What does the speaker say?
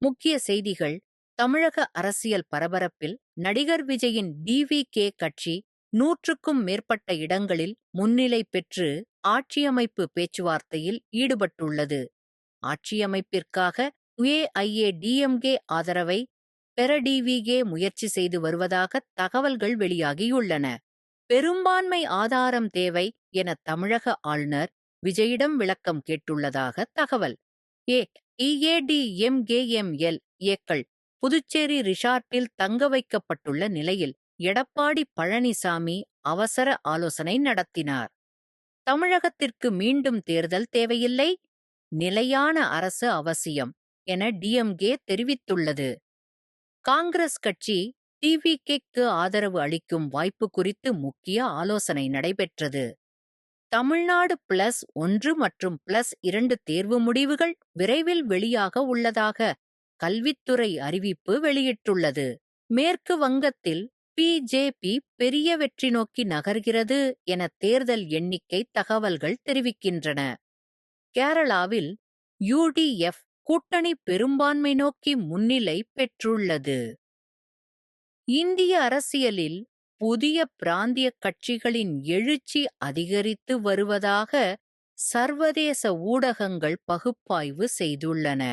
முக்கிய செய்திகள். தமிழக அரசியல் பரபரப்பில் நடிகர் விஜயின் டிவிகே கட்சி 100க்கும் மேற்பட்ட இடங்களில் முன்னிலை பெற்று ஆட்சியமைப்பு பேச்சுவார்த்தையில் ஈடுபட்டுள்ளது. ஆட்சியமைப்பிற்காக ஏஐஏடிஎம்கே ஆதரவை பெற டிவிகே முயற்சி செய்து வருவதாக தகவல்கள் வெளியாகியுள்ளன. பெரும்பான்மை ஆதாரம் தேவை என தமிழக ஆளுநர் விஜயிடம் விளக்கம் கேட்டுள்ளதாக தகவல். ஏஐஏடிஎம்கேஎம்எல் ஏக்கள் புதுச்சேரி ரிசார்ட்டில் தங்க வைக்கப்பட்டுள்ள நிலையில் எடப்பாடி பழனிசாமி அவசர ஆலோசனை நடத்தினார். தமிழகத்திற்கு மீண்டும் தேர்தல் தேவையில்லை, நிலையான அரசு அவசியம் என டிஎம்கே தெரிவித்துள்ளது. காங்கிரஸ் கட்சி டிவிகேக்கு ஆதரவு அளிக்கும் வாய்ப்பு குறித்து முக்கிய ஆலோசனை நடைபெற்றது. தமிழ்நாடு +1 மற்றும் +2 தேர்வு முடிவுகள் விரைவில் வெளியாக உள்ளதாக கல்வித்துறை அறிவிப்பு வெளியிட்டுள்ளது. மேற்கு வங்கத்தில் பிஜேபி பெரிய வெற்றி நோக்கி நகர்கிறது என தேர்தல் எண்ணிக்கை தகவல்கள் தெரிவிக்கின்றன. கேரளாவில் யுடிஎஃப் கூட்டணி பெரும்பான்மை நோக்கி முன்னிலை பெற்றுள்ளது. இந்திய அரசியலில் புதிய பிராந்திய கட்சிகளின் எழுச்சி அதிகரித்து வருவதாக சர்வதேச ஊடகங்கள் பகுப்பாய்வு செய்துள்ளன.